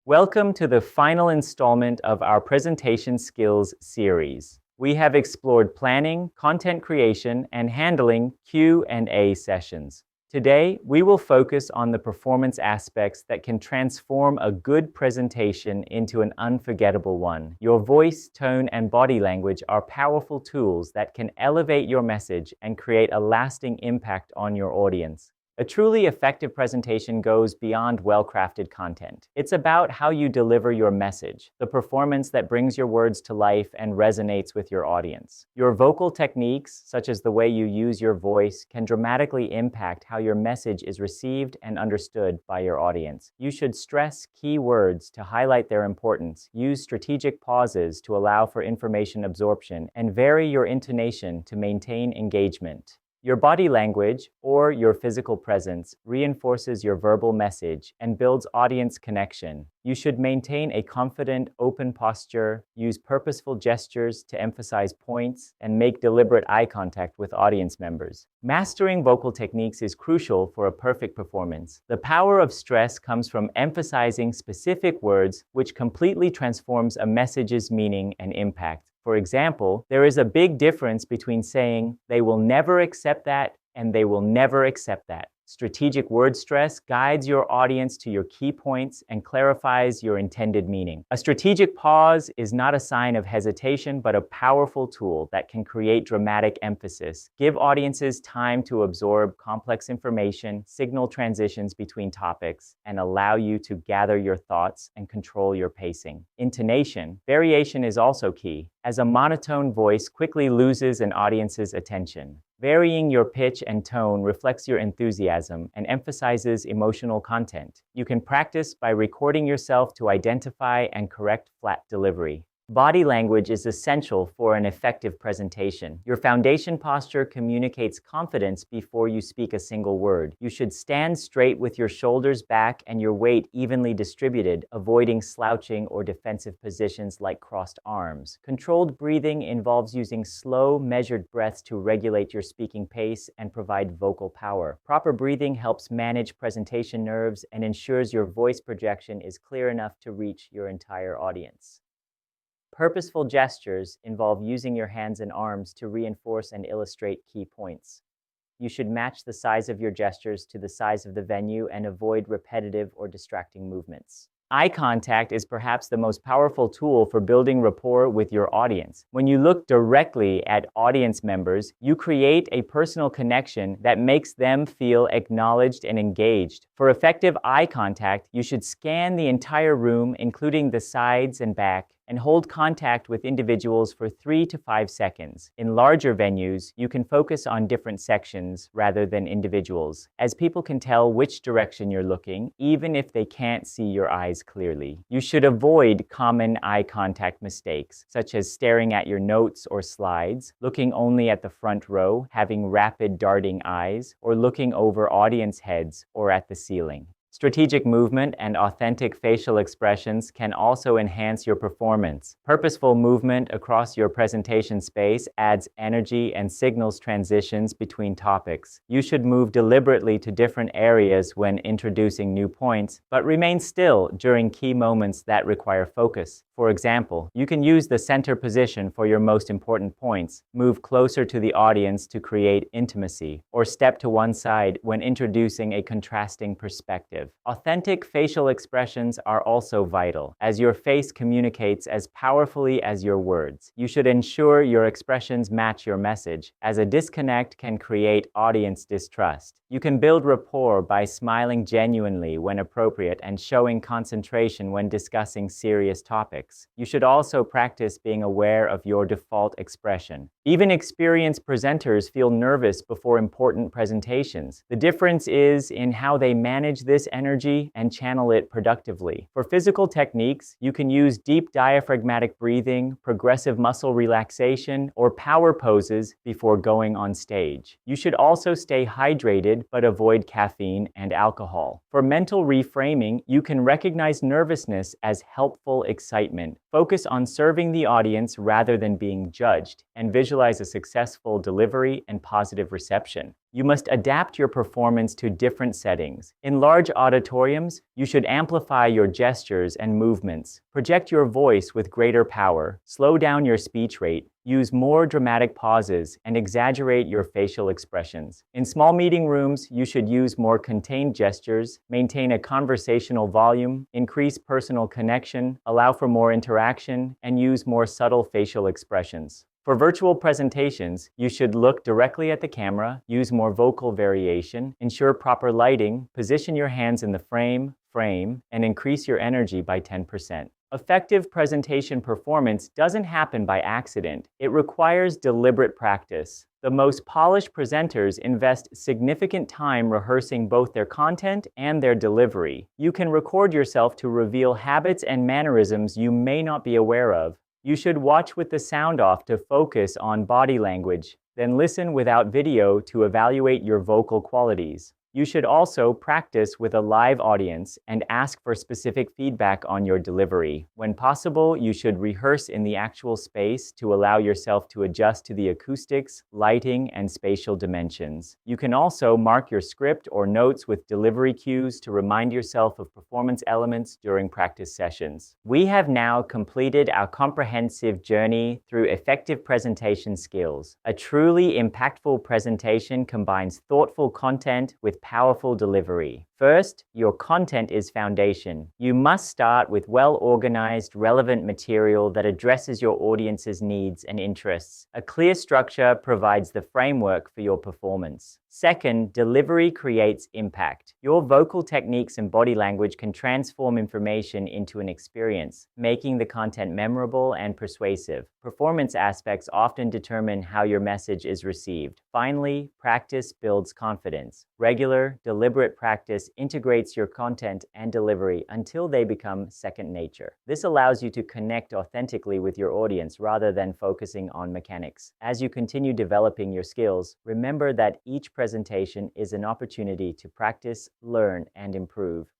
Welcome to the final installment of our Presentation Skills series. We have explored planning, content creation, and handling Q&A sessions. Today, we will focus on the performance aspects that can transform a good presentation into an unforgettable one. Your voice, tone, and body language are powerful tools that can elevate your message and create a lasting impact on your audience. A truly effective presentation goes beyond well-crafted content. It's about how you deliver your message, the performance that brings your words to life and resonates with your audience. Your vocal techniques, such as the way you use your voice, can dramatically impact how your message is received and understood by your audience. You should stress key words to highlight their importance, use strategic pauses to allow for information absorption, and vary your intonation to maintain engagement. Your body language, or your physical presence, reinforces your verbal message and builds audience connection. You should maintain a confident, open posture, use purposeful gestures to emphasize points, and make deliberate eye contact with audience members. Mastering vocal techniques is crucial for a perfect performance. The power of stress comes from emphasizing specific words, which completely transforms a message's meaning and impact. For example, there is a big difference between saying, "They will never accept that," and "They will never accept that." Strategic word stress guides your audience to your key points and clarifies your intended meaning. A strategic pause is not a sign of hesitation, but a powerful tool that can create dramatic emphasis. Give audiences time to absorb complex information, signal transitions between topics, and allow you to gather your thoughts and control your pacing. Intonation. Variation is also key, as a monotone voice quickly loses an audience's attention. Varying your pitch and tone reflects your enthusiasm and emphasizes emotional content. You can practice by recording yourself to identify and correct flat delivery. Body language is essential for an effective presentation. Your foundation posture communicates confidence before you speak a single word. You should stand straight with your shoulders back and your weight evenly distributed, avoiding slouching or defensive positions like crossed arms. Controlled breathing involves using slow, measured breaths to regulate your speaking pace and provide vocal power. Proper breathing helps manage presentation nerves and ensures your voice projection is clear enough to reach your entire audience. Purposeful gestures involve using your hands and arms to reinforce and illustrate key points. You should match the size of your gestures to the size of the venue and avoid repetitive or distracting movements. Eye contact is perhaps the most powerful tool for building rapport with your audience. When you look directly at audience members, you create a personal connection that makes them feel acknowledged and engaged. For effective eye contact, you should scan the entire room, including the sides and back, and hold contact with individuals for 3 to 5 seconds. In larger venues, you can focus on different sections rather than individuals, as people can tell which direction you're looking, even if they can't see your eyes clearly. You should avoid common eye contact mistakes, such as staring at your notes or slides, looking only at the front row, having rapid darting eyes, or looking over audience heads or at the ceiling. Strategic movement and authentic facial expressions can also enhance your performance. Purposeful movement across your presentation space adds energy and signals transitions between topics. You should move deliberately to different areas when introducing new points, but remain still during key moments that require focus. For example, you can use the center position for your most important points, move closer to the audience to create intimacy, or step to one side when introducing a contrasting perspective. Authentic facial expressions are also vital, as your face communicates as powerfully as your words. You should ensure your expressions match your message, as a disconnect can create audience distrust. You can build rapport by smiling genuinely when appropriate and showing concentration when discussing serious topics. You should also practice being aware of your default expression. Even experienced presenters feel nervous before important presentations. The difference is in how they manage this energy and channel it productively. For physical techniques, you can use deep diaphragmatic breathing, progressive muscle relaxation, or power poses before going on stage. You should also stay hydrated but avoid caffeine and alcohol. For mental reframing, you can recognize nervousness as helpful excitement. Focus on serving the audience rather than being judged, and visualize visualize a successful delivery and positive reception. You must adapt your performance to different settings. In large auditoriums, you should amplify your gestures and movements. Project your voice with greater power. Slow down your speech rate. Use more dramatic pauses and exaggerate your facial expressions. In small meeting rooms, you should use more contained gestures, maintain a conversational volume, increase personal connection, allow for more interaction, and use more subtle facial expressions. For virtual presentations, you should look directly at the camera, use more vocal variation, ensure proper lighting, position your hands in the frame, and increase your energy by 10%. Effective presentation performance doesn't happen by accident. It requires deliberate practice. The most polished presenters invest significant time rehearsing both their content and their delivery. You can record yourself to reveal habits and mannerisms you may not be aware of. You should watch with the sound off to focus on body language, then listen without video to evaluate your vocal qualities. You should also practice with a live audience and ask for specific feedback on your delivery. When possible, you should rehearse in the actual space to allow yourself to adjust to the acoustics, lighting, and spatial dimensions. You can also mark your script or notes with delivery cues to remind yourself of performance elements during practice sessions. We have now completed our comprehensive journey through effective presentation skills. A truly impactful presentation combines thoughtful content with powerful delivery. First, your content is foundation. You must start with well-organized, relevant material that addresses your audience's needs and interests. A clear structure provides the framework for your performance. Second, delivery creates impact. Your vocal techniques and body language can transform information into an experience, making the content memorable and persuasive. Performance aspects often determine how your message is received. Finally, practice builds confidence. Regular, deliberate practice integrates your content and delivery until they become second nature. This allows you to connect authentically with your audience rather than focusing on mechanics. As you continue developing your skills, remember that each presentation is an opportunity to practice, learn, and improve.